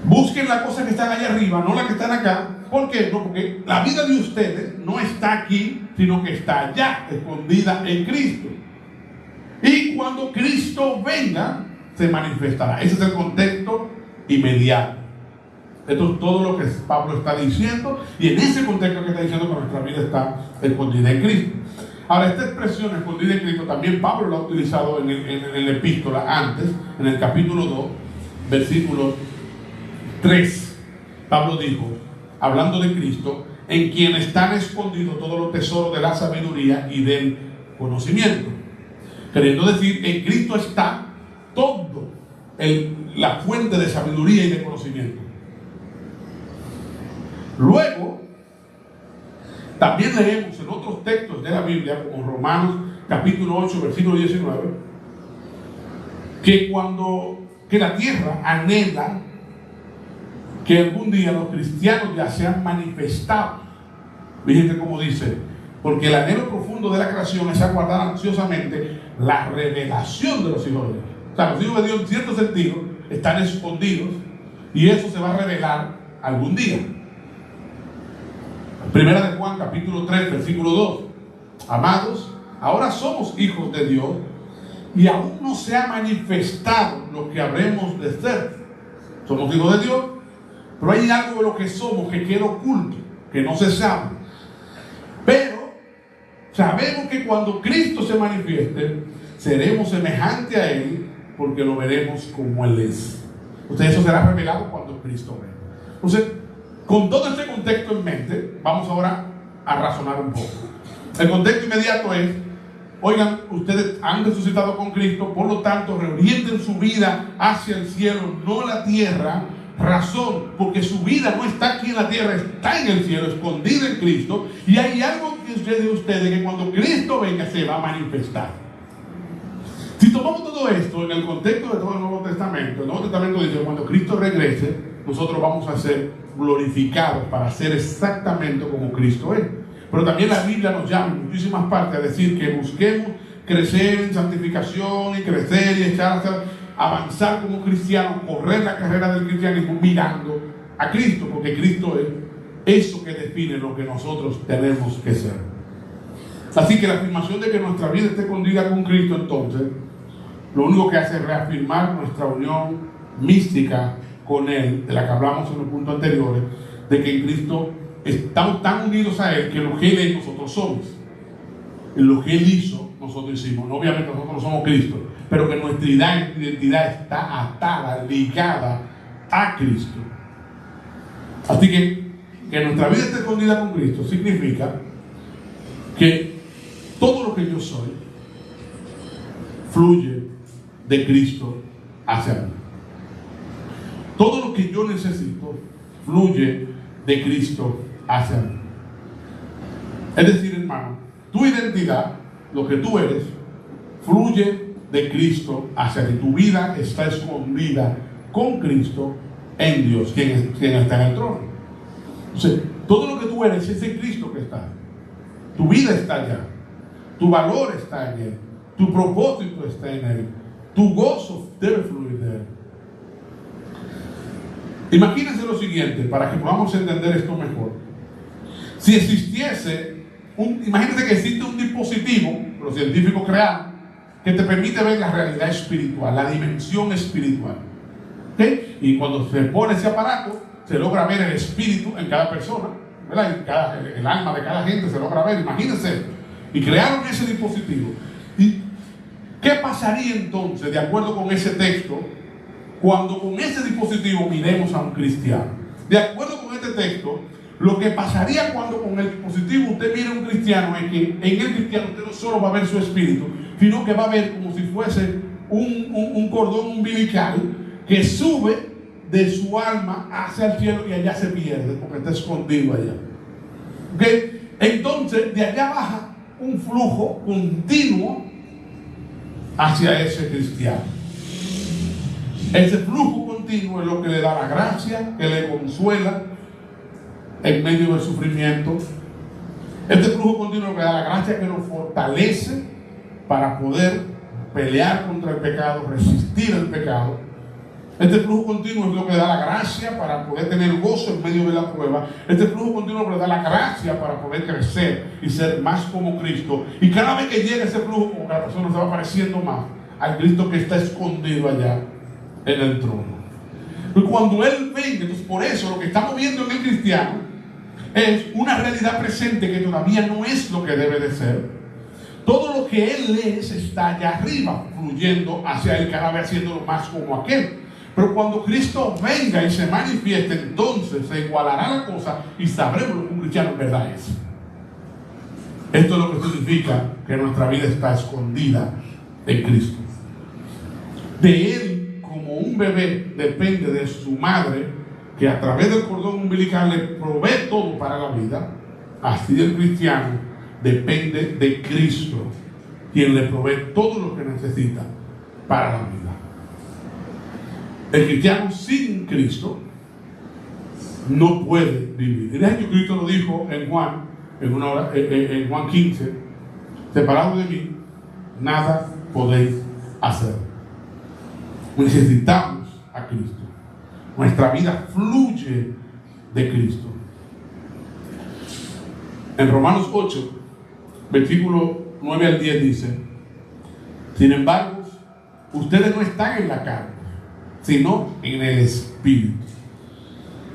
Busquen las cosas que están allá arriba, no las que están acá. ¿Por qué? No, porque la vida de ustedes no está aquí, sino que está allá, escondida en Cristo. Y cuando Cristo venga, se manifestará. Ese es el contexto inmediato. Esto es todo lo que Pablo está diciendo, y en ese contexto que está diciendo que nuestra vida está escondida en Cristo. Ahora, esta expresión escondida en Cristo también Pablo la ha utilizado en la epístola antes, en el capítulo 2, versículo 3. Pablo dijo, hablando de Cristo, en quien están escondidos todos los tesoros de la sabiduría y del conocimiento. Queriendo decir, en Cristo está todo la fuente de sabiduría y de conocimiento. Luego, también leemos en otros textos de la Biblia, como Romanos capítulo 8, versículo 19, que la tierra anhela que algún día los cristianos ya sean manifestados. Fíjense cómo dice: porque el anhelo profundo de la creación es aguardar ansiosamente la revelación de los hijos de Dios. O sea, los hijos de Dios en cierto sentido están escondidos, y eso se va a revelar algún día. Primera de Juan capítulo 3 versículo 2: amados, ahora somos hijos de Dios, y aún no se ha manifestado lo que habremos de ser. Somos hijos de Dios, pero hay algo de lo que somos que queda oculto, que no se sabe. Pero sabemos que cuando Cristo se manifieste, seremos semejantes a Él, porque lo veremos como Él es. Entonces eso será revelado cuando Cristo venga. Entonces, con todo este contexto en mente, vamos ahora a razonar un poco. El contexto inmediato es oigan, ustedes han resucitado con Cristo, por lo tanto reorienten su vida hacia el cielo, no la tierra. Razón, porque su vida no está aquí en la tierra, está en el cielo, escondida en Cristo. Y hay algo que sucede de ustedes, que cuando Cristo venga se va a manifestar. Si tomamos todo esto en el contexto de todo el Nuevo Testamento, el Nuevo Testamento dice que cuando Cristo regrese, nosotros vamos a ser glorificados para ser exactamente como Cristo es. Pero también la Biblia nos llama en muchísimas partes a decir que busquemos crecer en santificación y crecer y avanzar como cristianos, correr la carrera del cristianismo mirando a Cristo, porque Cristo es eso que define lo que nosotros tenemos que ser. Así que la afirmación de que nuestra vida esté escondida con Cristo, entonces, lo único que hace es reafirmar nuestra unión mística con Él, de la que hablamos en los puntos anteriores, de que en Cristo estamos tan unidos a Él que lo que Él es, nosotros somos. Y lo que Él hizo, nosotros hicimos. Obviamente nosotros no somos Cristo, pero que nuestra identidad está atada, ligada a Cristo. Así que nuestra vida esté escondida con Cristo significa que todo lo que yo soy fluye de Cristo hacia mí. Todo lo que yo necesito fluye de Cristo hacia mí. Es decir, hermano, tu identidad, lo que tú eres, fluye de Cristo hacia ti. Tu vida está escondida con Cristo en Dios, quien está en el trono. Entonces, todo lo que tú eres es en Cristo que está. Tu vida está allá. Tu valor está en Él. Tu propósito está en Él. Tu gozo debe fluir de Él. Imagínense lo siguiente, para que podamos entender esto mejor. Si existiese, imagínense que existe un dispositivo, los científicos crearon, que te permite ver la realidad espiritual, la dimensión espiritual. ¿Okay? Y cuando se pone ese aparato, se logra ver el espíritu en cada persona, ¿verdad? El alma de cada gente se logra ver, imagínense. Y crearon ese dispositivo. ¿Y qué pasaría entonces, de acuerdo con ese texto, cuando con ese dispositivo miremos a un cristiano? De acuerdo con este texto, lo que pasaría cuando con el dispositivo usted mire a un cristiano es que en el cristiano usted no solo va a ver su espíritu, sino que va a ver como si fuese un cordón umbilical que sube de su alma hacia el cielo y allá se pierde porque está escondido allá. ¿Okay? Entonces de allá baja un flujo continuo hacia ese cristiano. Ese flujo continuo es lo que le da la gracia, que le consuela en medio del sufrimiento. Este flujo continuo es lo que da la gracia, que nos fortalece para poder pelear contra el pecado, resistir el pecado. Este flujo continuo es lo que da la gracia para poder tener gozo en medio de la prueba. Este flujo continuo es lo que da la gracia para poder crecer y ser más como Cristo. Y cada vez que llega ese flujo, como que la persona se va pareciendo más al Cristo que está escondido allá en el trono. Y cuando Él venga, entonces por eso lo que estamos viendo en el cristiano es una realidad presente que todavía no es lo que debe de ser. Todo lo que Él es está allá arriba, fluyendo hacia Él, cada vez haciéndolo más como aquel. Pero cuando Cristo venga y se manifieste, entonces se igualará la cosa y sabremos lo que un cristiano en verdad es. Esto es lo que significa que nuestra vida está escondida en Cristo. De Él, como un bebé, depende de su madre, que a través del cordón umbilical le provee todo para la vida. Así el cristiano depende de Cristo, quien le provee todo lo que necesita para la vida. El cristiano sin Cristo no puede vivir. Y de hecho Cristo lo dijo en Juan, en Juan 15, separado de mí, nada podéis hacer. Necesitamos a Cristo. Nuestra vida fluye de Cristo. En Romanos 8, versículo 9 al 10 dice: sin embargo, ustedes no están en la carne, sino en el Espíritu.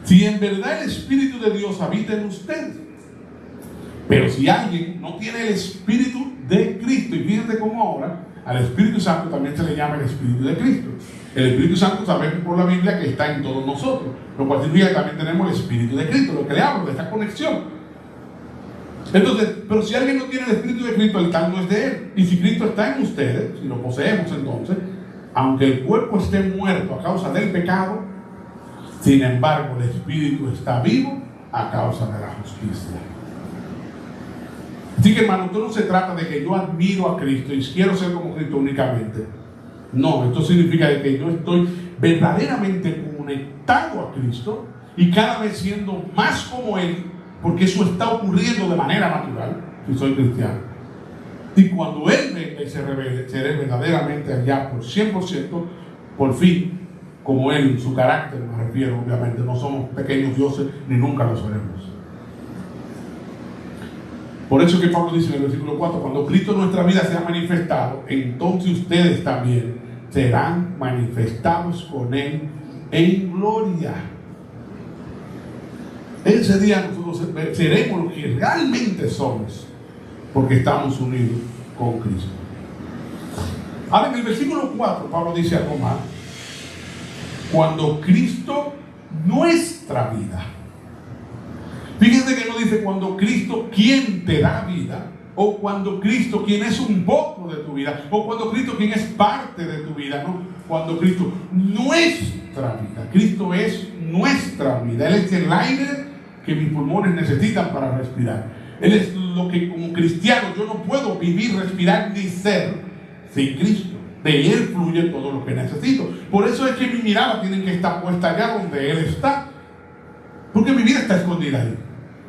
Si en verdad el Espíritu de Dios habita en ustedes. Pero si alguien no tiene el Espíritu de Cristo, y fíjense cómo ahora al Espíritu Santo también se le llama el Espíritu de Cristo. El Espíritu Santo sabemos por la Biblia que está en todos nosotros, lo cual significa que también tenemos el Espíritu de Cristo, lo que le hablo de esta conexión. Entonces, pero si alguien no tiene el Espíritu de Cristo, el tal no es de él. Y si Cristo está en ustedes, si lo poseemos entonces, aunque el cuerpo esté muerto a causa del pecado, sin embargo el Espíritu está vivo a causa de la justicia. Así que, hermano, esto no se trata de que yo admiro a Cristo y quiero ser como Cristo únicamente. No, esto significa de que yo estoy verdaderamente conectado a Cristo y cada vez siendo más como Él, porque eso está ocurriendo de manera natural si soy cristiano. Y cuando Él venga y se revele, seré verdaderamente allá por 100%, por fin, como Él, en su carácter me refiero, obviamente. No somos pequeños dioses ni nunca lo seremos. Por eso que Pablo dice en el versículo 4, cuando Cristo en nuestra vida sea manifestado, entonces ustedes también serán manifestados con Él en gloria. Ese día nosotros seremos lo que realmente somos, porque estamos unidos con Cristo. Ahora, en el versículo 4, Pablo dice algo más. Cuando Cristo, nuestra vida. Fíjense que no dice cuando Cristo, quien te da vida, o cuando Cristo, quien es un poco de tu vida, o cuando Cristo, quien es parte de tu vida, no. Cuando Cristo, nuestra vida. Cristo es nuestra vida. Él es el aire que mis pulmones necesitan para respirar. Él es lo que como cristiano yo no puedo vivir, respirar ni ser sin Cristo. De Él fluye todo lo que necesito. Por eso es que mi mirada tiene que estar puesta allá donde Él está. Porque mi vida está escondida ahí.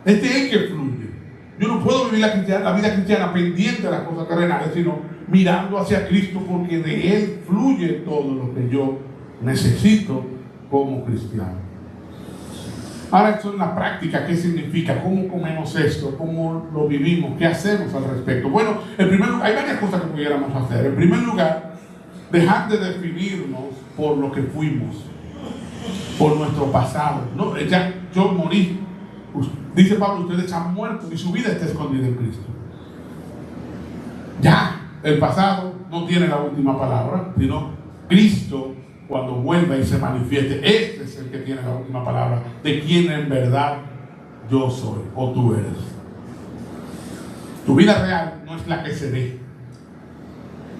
Es de Él que fluye. Yo no puedo vivir la vida cristiana pendiente de las cosas terrenales, sino mirando hacia Cristo, porque de Él fluye todo lo que yo necesito como cristiano. Ahora, esto en la práctica, ¿qué significa? ¿Cómo comemos esto? ¿Cómo lo vivimos? ¿Qué hacemos al respecto? Bueno, en primer lugar, hay varias cosas que pudiéramos hacer. En primer lugar, dejar de definirnos por lo que fuimos, por nuestro pasado. No, ya yo morí. Dice Pablo, ustedes han muerto y su vida está escondida en Cristo. Ya, el pasado no tiene la última palabra, sino Cristo, cuando vuelva y se manifieste, este es el que tiene la última palabra de quién en verdad yo soy o tú eres. Tu vida real no es la que se ve,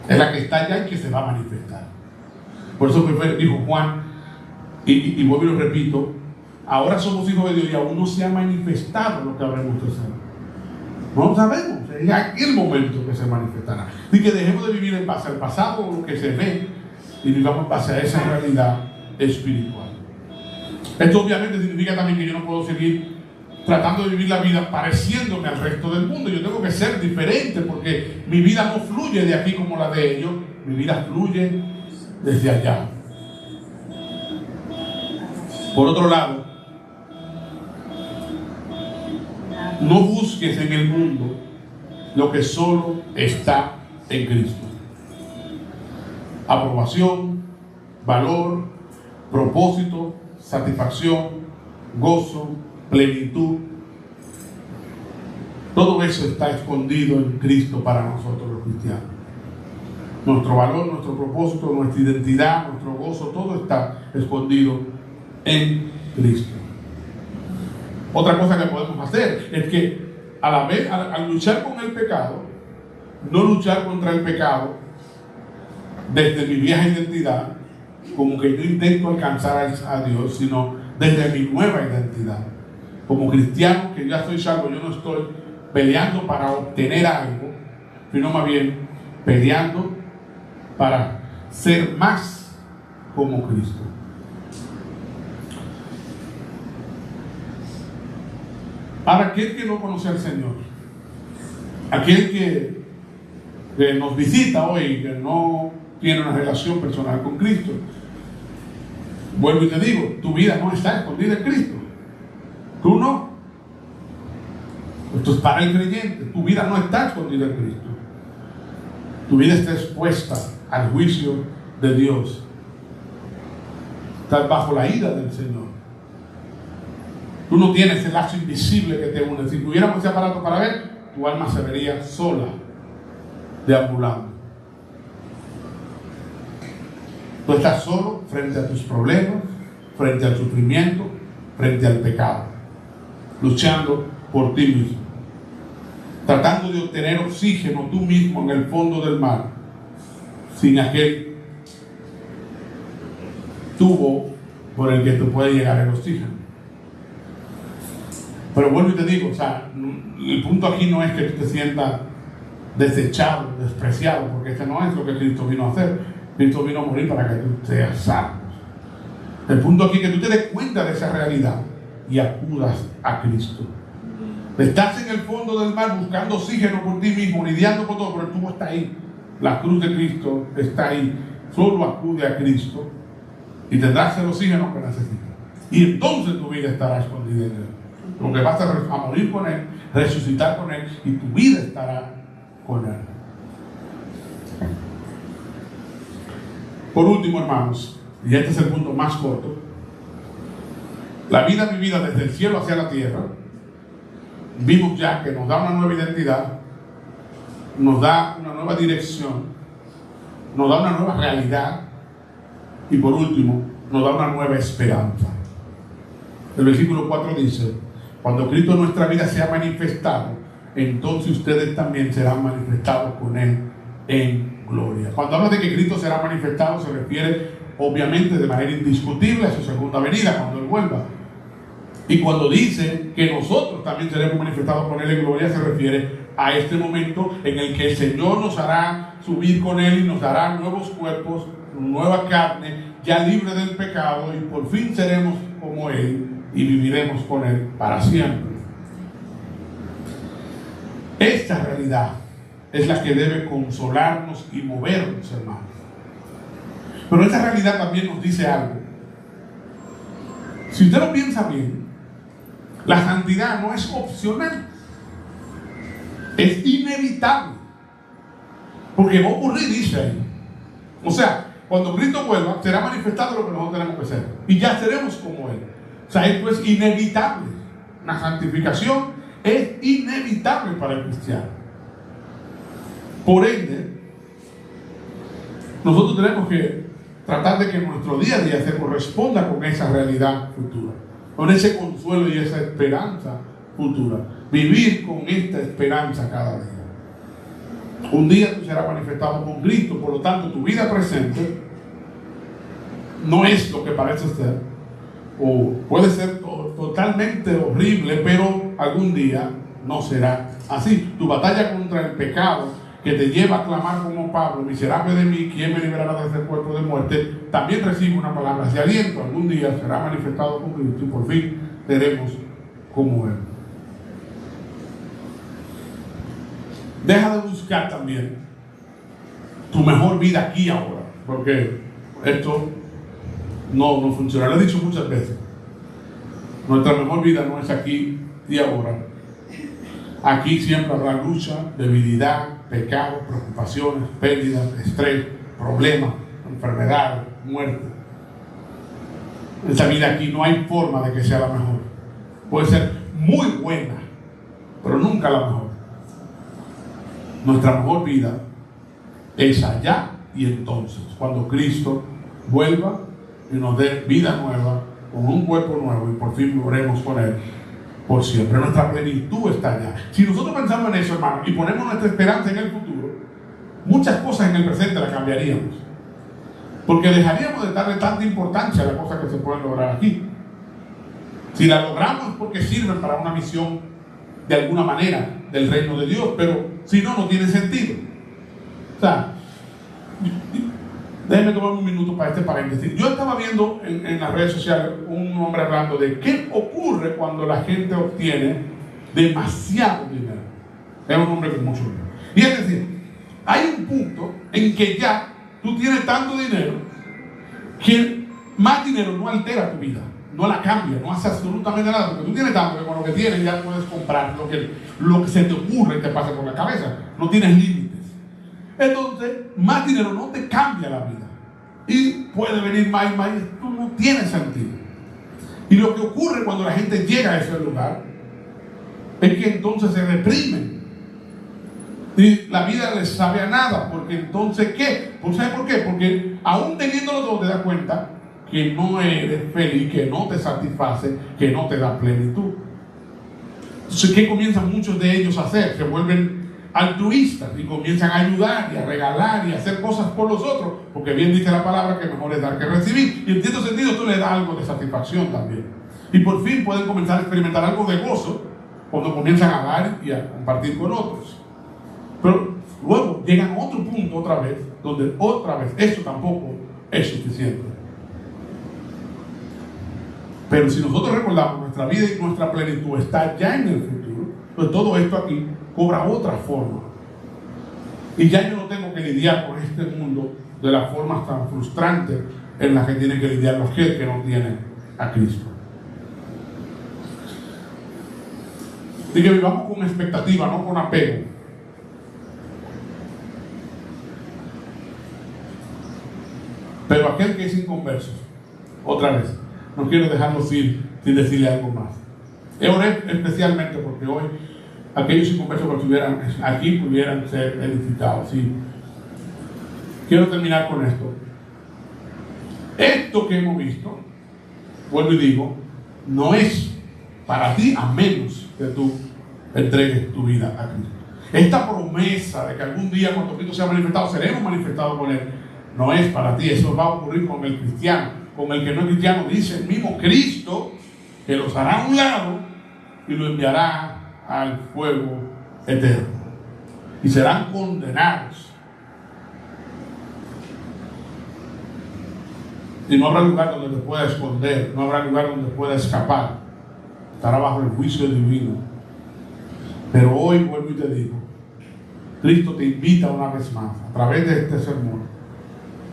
es la que está allá y que se va a manifestar. Por eso dijo Juan, y vuelvo y lo repito, ahora somos hijos de Dios y aún no se ha manifestado lo que habremos de ser. No lo sabemos, es aquel momento que se manifestará. Así que dejemos de vivir en base al pasado o lo que se ve y vivamos en base a esa realidad espiritual. Esto obviamente significa también que yo no puedo seguir tratando de vivir la vida pareciéndome al resto del mundo. Yo tengo que ser diferente porque mi vida no fluye de aquí como la de ellos, mi vida fluye desde allá. Por otro lado, no busques en el mundo lo que solo está en Cristo. Aprobación, valor, propósito, satisfacción, gozo, plenitud. Todo eso está escondido en Cristo para nosotros los cristianos. Nuestro valor, nuestro propósito, nuestra identidad, nuestro gozo, todo está escondido en Cristo. Otra cosa que podemos hacer es que al luchar con el pecado, no luchar contra el pecado desde mi vieja identidad, como que yo intento alcanzar a Dios, sino desde mi nueva identidad. Como cristiano que ya estoy salvo, yo no estoy peleando para obtener algo, sino más bien peleando para ser más como Cristo. Ahora, aquel que no conoce al Señor, aquel que nos visita hoy, que no tiene una relación personal con Cristo, vuelvo y te digo, tu vida no está escondida en Cristo. Tú no. Esto es para el creyente. Tu vida no está escondida en Cristo. Tu vida está expuesta al juicio de Dios. Estás bajo la ira del Señor. Tú no tienes el lazo invisible que te une. Si tuviéramos ese aparato para ver, tu alma se vería sola, deambulando. Tú estás solo frente a tus problemas, frente al sufrimiento, frente al pecado, luchando por ti mismo. tratando de obtener oxígeno tú mismo en el fondo del mar, sin aquel tubo por el que tú puedes llegar el oxígeno. Pero vuelvo y te digo, o sea, el punto aquí no es que tú te sientas desechado, despreciado, porque este no es lo que Cristo vino a hacer. Cristo vino a morir para que tú seas salvo. El punto aquí es que tú te des cuenta de esa realidad y acudas a Cristo. Estás en el fondo del mar buscando oxígeno por ti mismo, lidiando con todo, pero el tubo está ahí. La cruz de Cristo está ahí. Solo acude a Cristo y tendrás el oxígeno que necesitas. Y entonces tu vida estará escondida en Él. Porque vas a morir con Él, resucitar con Él, y tu vida estará con Él. Por último, hermanos, y este es el punto más corto, la vida vivida desde el cielo hacia la tierra, vimos ya que nos da una nueva identidad, nos da una nueva dirección, nos da una nueva realidad, y por último, nos da una nueva esperanza. El versículo 4 dice: cuando Cristo en nuestra vida sea manifestado, entonces ustedes también serán manifestados con Él en gloria. Cuando habla de que Cristo será manifestado, se refiere obviamente de manera indiscutible a su segunda venida, cuando Él vuelva. Y cuando dice que nosotros también seremos manifestados con Él en gloria, se refiere a este momento en el que el Señor nos hará subir con Él y nos dará nuevos cuerpos, nueva carne, ya libre del pecado, y por fin seremos como Él y viviremos con Él para siempre. Esta realidad es la que debe consolarnos y movernos, hermanos. Pero esta realidad también nos dice algo. Si usted lo piensa bien, la santidad no es opcional, es inevitable, porque va a ocurrir, dice ahí. O sea, cuando Cristo vuelva, será manifestado lo que nosotros tenemos que ser, y ya seremos como Él. O sea, esto es inevitable. La santificación es inevitable para el cristiano. Por ende, nosotros tenemos que tratar de que nuestro día a día se corresponda con esa realidad futura, con ese consuelo y esa esperanza futura. Vivir con esta esperanza cada día. Un día tú serás manifestado con Cristo, por lo tanto tu vida presente no es lo que parece ser, o puede ser totalmente horrible, pero algún día no será así. Tu batalla contra el pecado, que te lleva a clamar como Pablo: miserable de mí, ¿quién me liberará de este cuerpo de muerte?, también recibe una palabra de aliento. Algún día será manifestado con Cristo y por fin seremos como Él. Deja de buscar también tu mejor vida aquí y ahora, porque esto no funciona. Lo he dicho muchas veces. Nuestra mejor vida no es aquí y ahora. Aquí siempre habrá lucha, debilidad, pecado, preocupaciones, pérdidas, estrés, problemas, enfermedad, muerte. Esta vida aquí no hay forma de que sea la mejor. Puede ser muy buena, pero nunca la mejor. Nuestra mejor vida es allá y entonces, cuando Cristo vuelva y nos dé vida nueva, con un cuerpo nuevo, y por fin viviremos con Él por siempre. Nuestra plenitud está allá. Si nosotros pensamos en eso, hermano, y ponemos nuestra esperanza en el futuro, muchas cosas en el presente las cambiaríamos, porque dejaríamos de darle tanta importancia a las cosas que se pueden lograr aquí. Si las logramos es porque sirven para una misión de alguna manera del reino de Dios, pero si no, no tiene sentido. O sea, déjenme tomar un minuto para este paréntesis. Yo estaba viendo en las redes sociales un hombre hablando de qué ocurre cuando la gente obtiene demasiado dinero. Es un hombre con mucho dinero. Y es decir, hay un punto en que ya tú tienes tanto dinero que más dinero no altera tu vida, no la cambia, no hace absolutamente nada, porque tú tienes tanto que con lo que tienes ya puedes comprar lo que se te ocurre y te pasa por la cabeza. No tienes límites. Entonces, más dinero no te cambia la vida. Y puede venir más y más, y esto no tiene sentido. Y lo que ocurre cuando la gente llega a ese lugar es que entonces se reprimen. Y la vida les sabe a nada, porque entonces, ¿qué? Pues, ¿sabes por qué? Porque aún teniéndolo todo te das cuenta que no eres feliz, que no te satisface, que no te da plenitud. Entonces, ¿qué comienzan muchos de ellos a hacer? Se vuelven altruistas y comienzan a ayudar y a regalar y a hacer cosas por los otros, porque bien dice la palabra que mejor es dar que recibir, y en cierto sentido esto le da algo de satisfacción también, y por fin pueden comenzar a experimentar algo de gozo cuando comienzan a dar y a compartir con otros. Pero luego llegan a otro punto otra vez, donde otra vez esto tampoco es suficiente. Pero si nosotros recordamos, nuestra vida y nuestra plenitud está ya en el futuro, pues todo esto aquí cobra otra forma. Y ya yo no tengo que lidiar con este mundo de las formas tan frustrantes en las que tienen que lidiar los que no tienen a Cristo. Y que vivamos con expectativa, no con apego. Pero aquel que es inconverso, otra vez, no quiero dejarlo ir sin decirle algo más. Oré especialmente porque hoy aquellos inconversos que estuvieran aquí pudieran ser edificados. ¿Sí? Quiero terminar con esto. Esto que hemos visto, vuelvo y digo, no es para ti a menos que tú entregues tu vida a Cristo. Esta promesa de que algún día cuando Cristo sea manifestado, seremos manifestados con Él, no es para ti. Eso va a ocurrir con el cristiano. Con el que no es cristiano, dice el mismo Cristo que los hará a un lado y lo enviará al fuego eterno. Y serán condenados. Y no habrá lugar donde te pueda esconder, no habrá lugar donde pueda escapar. Estará bajo el juicio divino. Pero hoy vuelvo y te digo, Cristo te invita una vez más, a través de este sermón,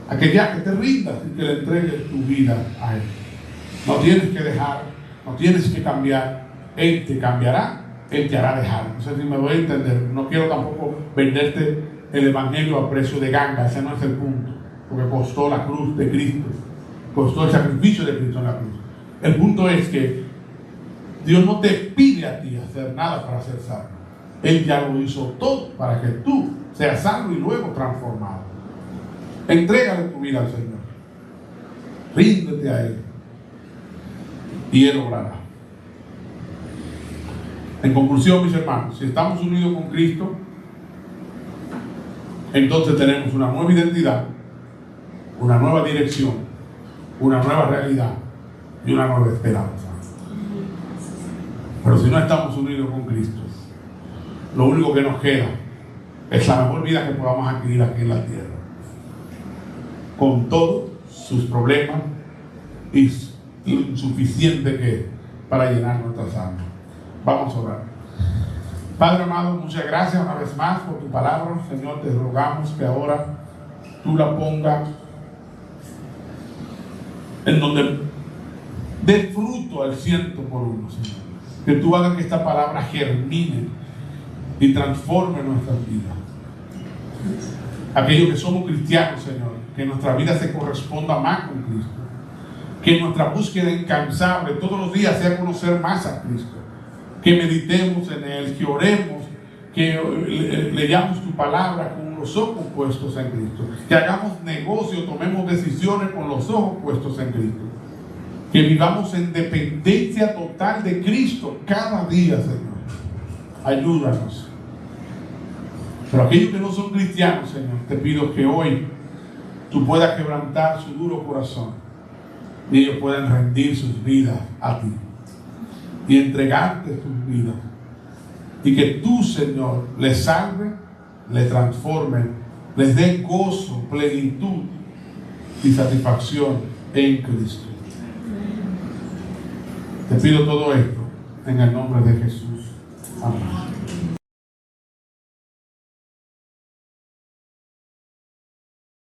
a que ya que te rindas y que le entregues tu vida a Él. No tienes que dejar, no tienes que cambiar. Él te cambiará, Él te hará dejar. No sé si me voy a entender. No quiero tampoco venderte el evangelio a precio de ganga. Ese no es el punto, porque costó la cruz de Cristo, costó el sacrificio de Cristo en la cruz. El punto es que Dios no te pide a ti hacer nada para ser salvo. Él ya lo hizo todo para que tú seas salvo y luego transformado. Entrégale tu vida al Señor. Ríndete a Él. Y Él obrará. En conclusión, mis hermanos, si estamos unidos con Cristo, entonces tenemos una nueva identidad, una nueva dirección, una nueva realidad y una nueva esperanza. Pero si no estamos unidos con Cristo, lo único que nos queda es la mejor vida que podamos adquirir aquí en la tierra, con todos sus problemas y insuficiente que es para llenar nuestras almas. Vamos a orar. Padre amado, muchas gracias una vez más por tu palabra. Señor, te rogamos que ahora tú la pongas en donde dé fruto al 100%, Señor. Que tú hagas que esta palabra germine y transforme nuestras vidas. Aquellos que somos cristianos, Señor, que nuestra vida se corresponda más con Cristo. Que nuestra búsqueda incansable todos los días sea conocer más a Cristo. Que meditemos en Él, que oremos, que leamos tu palabra con los ojos puestos en Cristo. Que hagamos negocio, tomemos decisiones con los ojos puestos en Cristo. Que vivamos en dependencia total de Cristo cada día, Señor. Ayúdanos. Pero aquellos que no son cristianos, Señor, te pido que hoy tú puedas quebrantar su duro corazón y ellos puedan rendir sus vidas a ti y entregarte sus vidas, y que tú, Señor, les salve, les transforme, les dé gozo, plenitud y satisfacción en Cristo. Te pido todo esto en el nombre de Jesús. Amén.